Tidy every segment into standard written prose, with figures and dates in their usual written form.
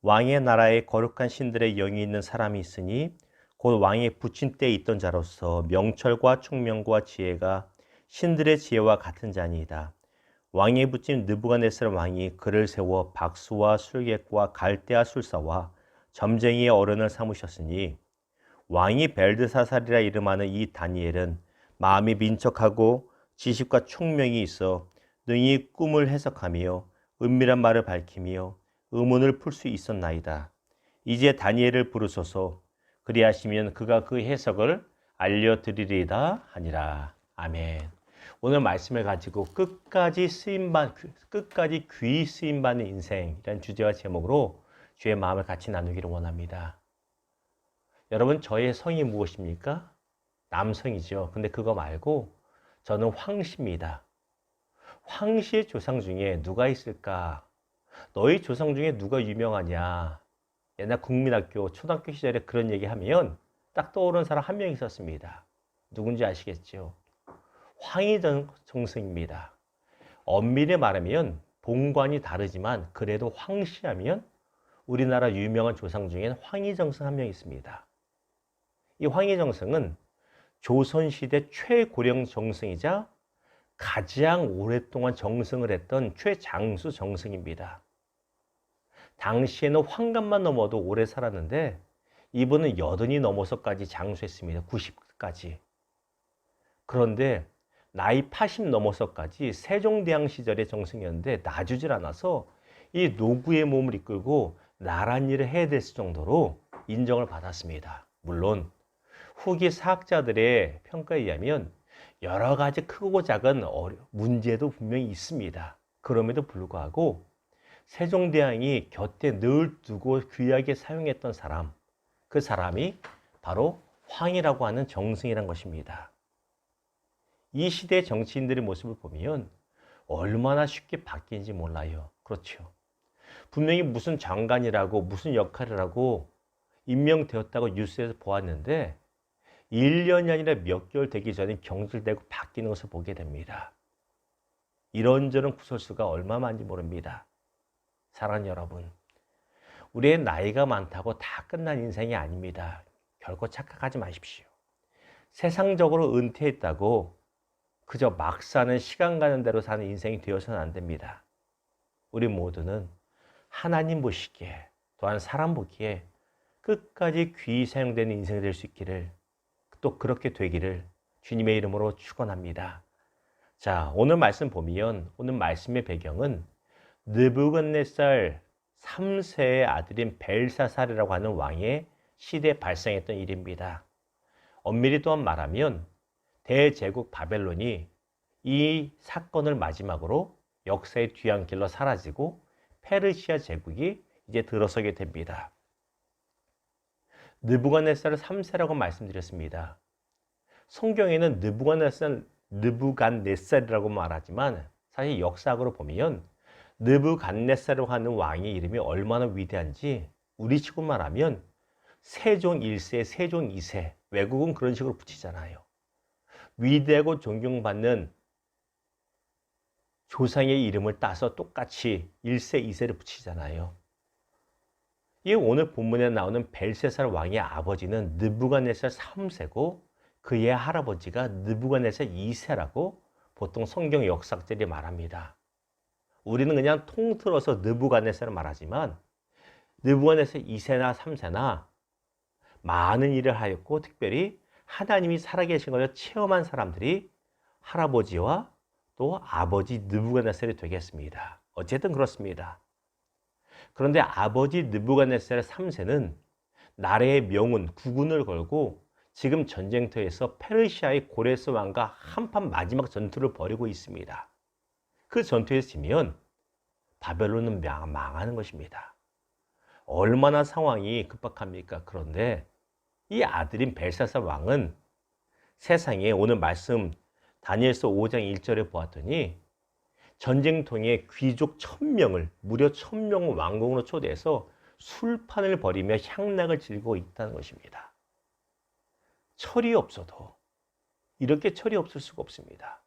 왕의 나라에 거룩한 신들의 영이 있는 사람이 있으니 곧 왕의 부친 때에 있던 자로서 명철과 총명과 지혜가 신들의 지혜와 같은 자니이다. 왕의 부친 느부갓네살 왕이 그를 세워 박수와 술객과 갈대아 술사와 점쟁이의 어른을 삼으셨으니 왕이 벨드사살이라 이름하는 이 다니엘은 마음이 민척하고 지식과 총명이 있어 능히 꿈을 해석하며 은밀한 말을 밝히며 의문을 풀 수 있었나이다. 이제 다니엘을 부르소서. 그리하시면 그가 그 해석을 알려드리리이다 하니라. 아멘. 오늘 말씀을 가지고 끝까지 귀히 쓰임받는 인생이라는 주제와 제목으로 주의 마음을 같이 나누기를 원합니다. 여러분, 저의 성이 무엇입니까? 남성이죠. 근데 그거 말고 저는 황씨입니다. 황씨의 조상 중에 누가 있을까? 너희 조상 중에 누가 유명하냐? 옛날 국민학교, 초등학교 시절에 그런 얘기하면 딱 떠오르는 사람 한 명 있었습니다. 누군지 아시겠죠? 황희정승입니다. 엄밀히 말하면 본관이 다르지만 그래도 황씨하면 우리나라 유명한 조상 중에는 황희정승 한 명 있습니다. 이 황희정승은 조선시대 최고령 정승이자 가장 오랫동안 정승을 했던 최장수 정승입니다. 당시에는 환갑만 넘어도 오래 살았는데 이분은 80이 넘어서까지 장수했습니다. 90까지. 그런데 나이 80 넘어서까지 세종대왕 시절의 정승이었는데 놔주질 않아서 이 노구의 몸을 이끌고 나란 일을 해야 됐을 정도로 인정을 받았습니다. 물론 후기 사학자들의 평가에 의하면 여러 가지 크고 작은 문제도 분명히 있습니다. 그럼에도 불구하고 세종대왕이 곁에 늘 두고 귀하게 사용했던 사람, 그 사람이 바로 황이라고 하는 정승이란 것입니다. 이 시대의 정치인들의 모습을 보면 얼마나 쉽게 바뀌는지 몰라요. 그렇죠. 분명히 무슨 장관이라고 무슨 역할이라고 임명되었다고 뉴스에서 보았는데 1년이 아니라 몇 개월 되기 전에 경질되고 바뀌는 것을 보게 됩니다. 이런저런 구설수가 얼마만지 모릅니다. 사랑하는 여러분, 우리의 나이가 많다고 다 끝난 인생이 아닙니다. 결코 착각하지 마십시오. 세상적으로 은퇴했다고 그저 막 사는 시간 가는 대로 사는 인생이 되어서는 안 됩니다. 우리 모두는 하나님 보시기에 또한 사람 보기에 끝까지 귀히 사용되는 인생이 될 수 있기를, 또 그렇게 되기를 주님의 이름으로 축원합니다. 자, 오늘 말씀 보면 오늘 말씀의 배경은 느부갓네살 3세의 아들인 벨사살이라고 하는 왕의 시대에 발생했던 일입니다. 엄밀히 또한 말하면 대제국 바벨론이 이 사건을 마지막으로 역사의 뒤안길로 사라지고 페르시아 제국이 이제 들어서게 됩니다. 느부갓네살 3세라고 말씀드렸습니다. 성경에는 느부갓네살이라고 말하지만 사실 역사학으로 보면 느부갓네살이라고 하는 왕의 이름이 얼마나 위대한지 우리 식으로 말하면 세종 1세, 세종 2세, 외국은 그런 식으로 붙이잖아요. 위대하고 존경받는 조상의 이름을 따서 똑같이 1세, 2세를 붙이잖아요. 이 오늘 본문에 나오는 벨사살 왕의 아버지는 느부갓네살 3세고 그의 할아버지가 느부갓네살 2세라고 보통 성경 역사학자들이 말합니다. 우리는 그냥 통틀어서 느부갓네살을 말하지만 느부갓네살 2세나 3세나 많은 일을 하였고 특별히 하나님이 살아계신 것을 체험한 사람들이 할아버지와 또 아버지 느부갓네살이 되겠습니다. 어쨌든 그렇습니다. 그런데 아버지 느부갓네살 3세는 나라의 명운, 국운을 걸고 지금 전쟁터에서 페르시아의 고레스 왕과 한판 마지막 전투를 벌이고 있습니다. 그 전투에서 지면 바벨론은 망하는 것입니다. 얼마나 상황이 급박합니까? 그런데 이 아들인 벨사살 왕은 세상에 오늘 말씀 다니엘서 5장 1절에 보았더니 전쟁통에 귀족 1000명을 무려 1000명을 왕궁으로 초대해서 술판을 벌이며 향락을 즐기고 있다는 것입니다. 철이 없어도 이렇게 철이 없을 수가 없습니다.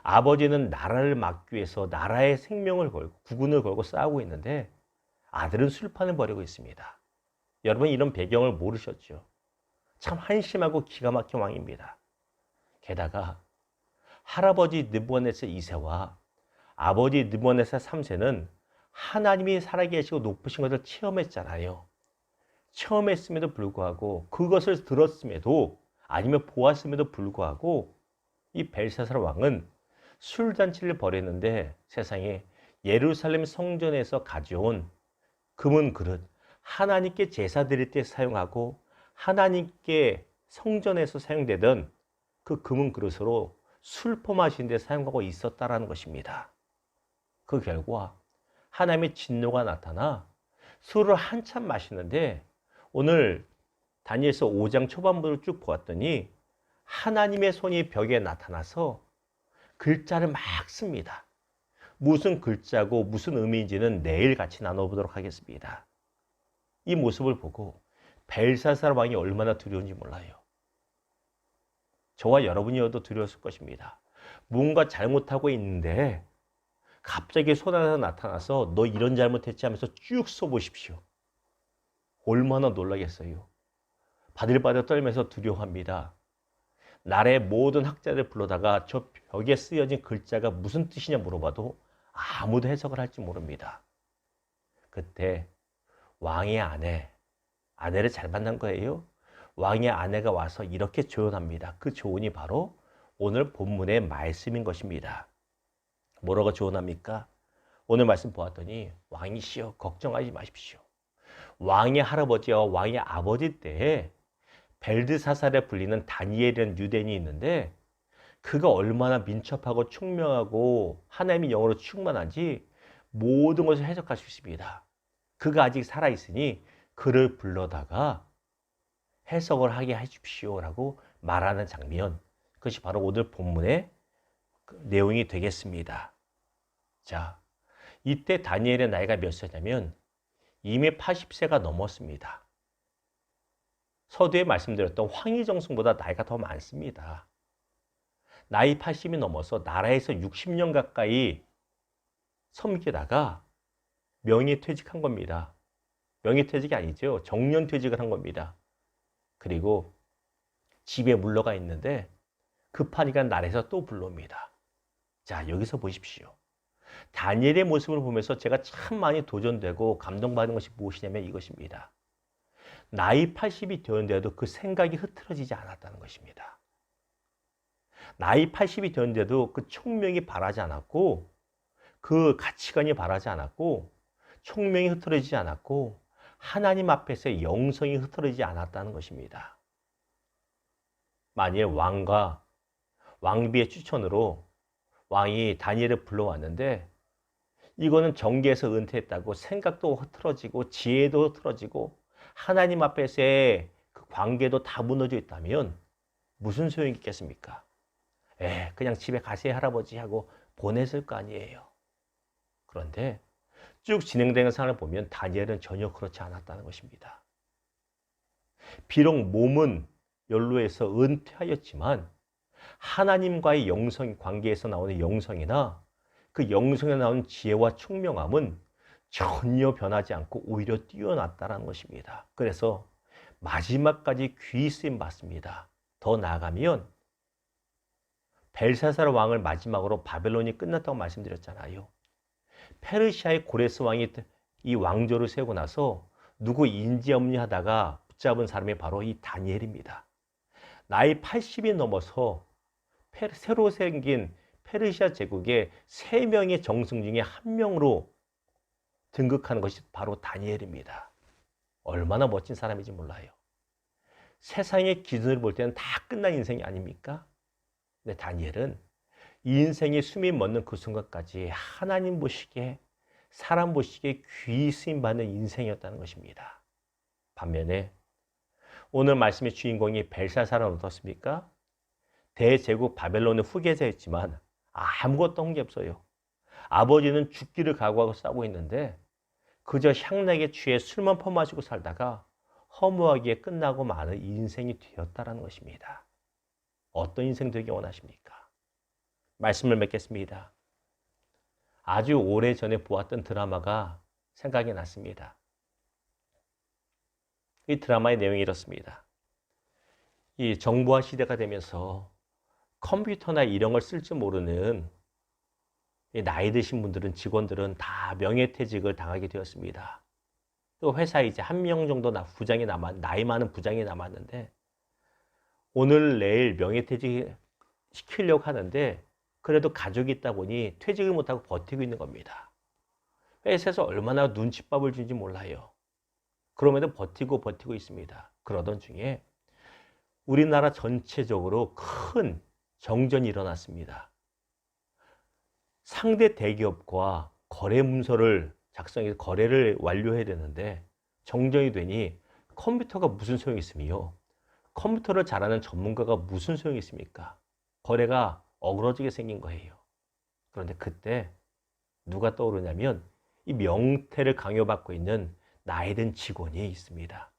아버지는 나라를 막기 위해서 나라의 생명을 걸고 국운을 걸고 싸우고 있는데 아들은 술판을 벌이고 있습니다. 여러분 이런 배경을 모르셨죠? 참 한심하고 기가 막힌 왕입니다. 게다가 할아버지 느부갓네살 2세와 아버지 느부갓네살 3세는 하나님이 살아계시고 높으신 것을 체험했잖아요. 체험했음에도 불구하고 그것을 들었음에도 아니면 보았음에도 불구하고 이 벨사살 왕은 술잔치를 벌였는데 세상에 예루살렘 성전에서 가져온 금은 그릇, 하나님께 제사 드릴 때 사용하고 하나님께 성전에서 사용되던 그 금은 그릇으로 술 포마시는 데 사용하고 있었다라는 것입니다. 그 결과 하나님의 진노가 나타나 술을 한참 마시는데 오늘 다니엘서 5장 초반부를 쭉 보았더니 하나님의 손이 벽에 나타나서 글자를 막 씁니다. 무슨 글자고 무슨 의미인지는 내일 같이 나눠보도록 하겠습니다. 이 모습을 보고 벨사살 왕이 얼마나 두려운지 몰라요. 저와 여러분이어도 두려웠을 것입니다. 뭔가 잘못하고 있는데 갑자기 손 하나 나타나서 너 이런 잘못했지 하면서 쭉 써보십시오. 얼마나 놀라겠어요. 바들바들 떨면서 두려워합니다. 나라의 모든 학자를 불러다가 저 벽에 쓰여진 글자가 무슨 뜻이냐 물어봐도 아무도 해석을 할지 모릅니다. 그때 왕의 아내를 잘 만난 거예요. 왕의 아내가 와서 이렇게 조언합니다. 그 조언이 바로 오늘 본문의 말씀인 것입니다. 뭐라고 조언합니까? 오늘 말씀 보았더니 왕이시여 걱정하지 마십시오. 왕의 할아버지와 왕의 아버지 때에 벨드사살에 불리는 다니엘이라는 유대인이 있는데 그가 얼마나 민첩하고 총명하고 하나님의 영으로 충만한지 모든 것을 해석할 수 있습니다. 그가 아직 살아있으니 그를 불러다가 해석을 하게 해주십시오라고 말하는 장면, 그것이 바로 오늘 본문의 내용이 되겠습니다. 자, 이때 다니엘의 나이가 몇 세냐면 이미 80세가 넘었습니다. 서두에 말씀드렸던 황희정승보다 나이가 더 많습니다. 나이 80이 넘어서 나라에서 60년 가까이 섬기다가 명예퇴직한 겁니다. 명예퇴직이 아니죠. 정년퇴직을 한 겁니다. 그리고 집에 물러가 있는데 급하니까 나라에서 또 불러옵니다. 자, 여기서 보십시오. 다니엘의 모습을 보면서 제가 참 많이 도전되고 감동받은 것이 무엇이냐면 이것입니다. 나이 80이 되었는데도 그 생각이 흐트러지지 않았다는 것입니다. 나이 80이 되었는데도 그 총명이 바라지 않았고 그 가치관이 바라지 않았고 총명이 흐트러지지 않았고 하나님 앞에서의 영성이 흐트러지지 않았다는 것입니다. 만일 왕과 왕비의 추천으로 왕이 다니엘을 불러왔는데 이거는 정계에서 은퇴했다고 생각도 흐트러지고 지혜도 흐트러지고 하나님 앞에서의 그 관계도 다 무너져 있다면 무슨 소용이 있겠습니까? 그냥 집에 가세요 할아버지 하고 보냈을 거 아니에요. 그런데 쭉 진행되는 상황을 보면 다니엘은 전혀 그렇지 않았다는 것입니다. 비록 몸은 연로해서 은퇴하였지만 하나님과의 영성 관계에서 나오는 영성이나 그 영성에 나오는 지혜와 총명함은 전혀 변하지 않고 오히려 뛰어났다는 것입니다. 그래서 마지막까지 귀히 쓰임 받습니다. 더 나아가면 벨사살 왕을 마지막으로 바벨론이 끝났다고 말씀드렸잖아요. 페르시아의 고레스 왕이 이 왕조를 세우고 나서 누구 인지 없니 하다가 붙잡은 사람이 바로 이 다니엘입니다. 나이 80이 넘어서 새로 생긴 페르시아 제국의 3명의 정승 중에 1명으로 등극하는 것이 바로 다니엘입니다. 얼마나 멋진 사람인지 몰라요. 세상의 기준으로 볼 때는 다 끝난 인생이 아닙니까? 근데 다니엘은 이 인생의 숨이 멎는 그 순간까지 하나님 보시기에 사람 보시기에 귀히 쓰임받는 인생이었다는 것입니다. 반면에 오늘 말씀의 주인공이 벨사살은 어떻습니까? 대제국 바벨론의 후계자였지만 아무것도 한 게 없어요. 아버지는 죽기를 각오하고 싸우고 있는데 그저 향락에 취해 술만 퍼마시고 살다가 허무하게 끝나고 마는 인생이 되었다는 것입니다. 어떤 인생 되기 원하십니까? 말씀을 맺겠습니다. 아주 오래전에 보았던 드라마가 생각이 났습니다. 이 드라마의 내용이 이렇습니다. 이 정보화 시대가 되면서 컴퓨터나 이런 걸 쓸 줄 모르는 나이 드신 분들은, 직원들은 다 명예퇴직을 당하게 되었습니다. 또 회사에 이제 한 명 정도 나이 많은 부장이 남았는데, 오늘 내일 명예퇴직 시키려고 하는데, 그래도 가족이 있다 보니 퇴직을 못하고 버티고 있는 겁니다. 회사에서 얼마나 눈칫밥을 준지 몰라요. 그럼에도 버티고 있습니다. 그러던 중에 우리나라 전체적으로 큰 정전이 일어났습니다. 상대 대기업과 거래 문서를 작성해서 거래를 완료해야 되는데 정전이 되니 컴퓨터가 무슨 소용이 있으며, 컴퓨터를 잘하는 전문가가 무슨 소용이 있습니까? 거래가 어그러지게 생긴 거예요. 그런데 그때 누가 떠오르냐면 이 명태를 강요받고 있는 나이 든 직원이 있습니다.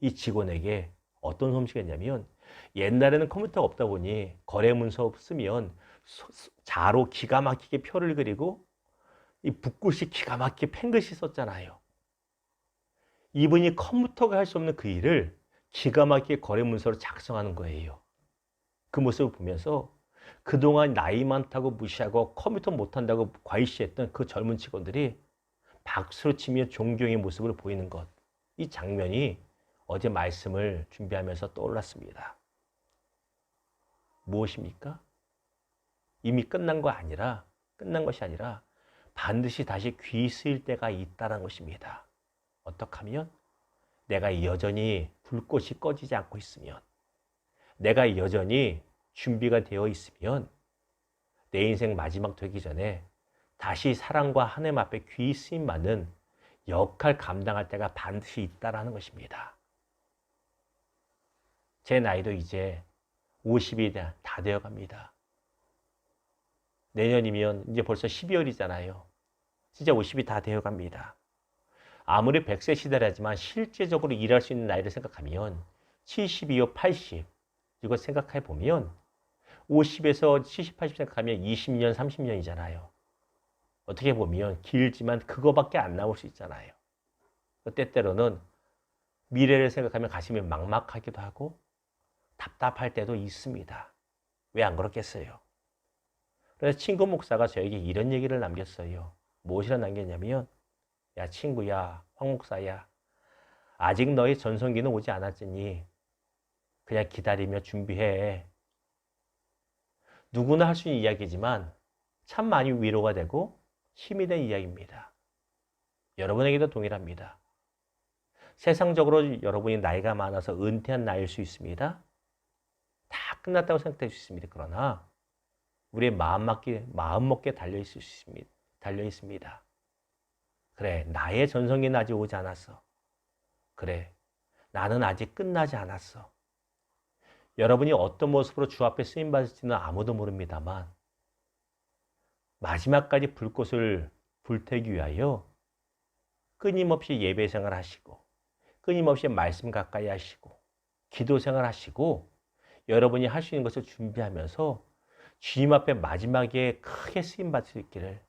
이 직원에게 어떤 솜씨가 있냐면, 옛날에는 컴퓨터가 없다 보니 거래 문서 쓰면 자로 기가 막히게 표를 그리고 이 붓글씨 기가 막히게 펜글씨 썼잖아요. 이분이 컴퓨터가 할 수 없는 그 일을 기가 막히게 거래 문서로 작성하는 거예요. 그 모습을 보면서 그동안 나이 많다고 무시하고 컴퓨터 못한다고 과시했던 그 젊은 직원들이 박수를 치며 존경의 모습을 보이는 것, 이 장면이 어제 말씀을 준비하면서 떠올랐습니다. 무엇입니까? 이미 끝난 것이 아니라 반드시 다시 귀 쓰일 때가 있다는 것입니다. 어떻게 하면? 내가 여전히 불꽃이 꺼지지 않고 있으면, 내가 여전히 준비가 되어 있으면, 내 인생 마지막 되기 전에 다시 사랑과 하나님 앞에 귀 쓰임 받는 역할 감당할 때가 반드시 있다는 것입니다. 제 나이도 이제 50이 다 되어 갑니다. 내년이면 이제 벌써 12월이잖아요. 진짜 50이 다 되어 갑니다. 아무리 100세 시대라지만 실제적으로 일할 수 있는 나이를 생각하면 72호 80, 이거 생각해 보면 50에서 70, 80 생각하면 20년, 30년이잖아요. 어떻게 보면 길지만 그거밖에 안 나올 수 있잖아요. 때때로는 미래를 생각하면 가슴이 막막하기도 하고 답답할 때도 있습니다. 왜 안 그렇겠어요? 그래서 친구 목사가 저에게 이런 얘기를 남겼어요. 무엇이라 남겼냐면, 야 친구야, 황 목사야, 아직 너의 전성기는 오지 않았으니 그냥 기다리며 준비해. 누구나 할 수 있는 이야기지만 참 많이 위로가 되고 힘이 된 이야기입니다. 여러분에게도 동일합니다. 세상적으로 여러분이 나이가 많아서 은퇴한 나이일 수 있습니다. 다 끝났다고 생각될 수 있습니다. 그러나 우리의 마음먹기에 달려 있습니다. 그래, 나의 전성기는 아직 오지 않았어. 그래, 나는 아직 끝나지 않았어. 여러분이 어떤 모습으로 주 앞에 쓰임받을지는 아무도 모릅니다만, 마지막까지 불꽃을 불태우기 위하여 끊임없이 예배 생활 하시고, 끊임없이 말씀 가까이 하시고, 기도 생활 하시고, 여러분이 할 수 있는 것을 준비하면서 주님 앞에 마지막에 크게 쓰임받을 수 있기를,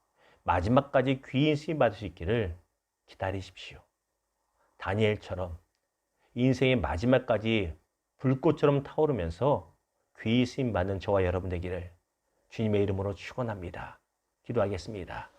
마지막까지 귀인 쓰임받을 수 있기를 기다리십시오. 다니엘처럼 인생의 마지막까지 불꽃처럼 타오르면서 귀히 쓰임받는 저와 여러분 되기를 주님의 이름으로 축원합니다. 기도하겠습니다.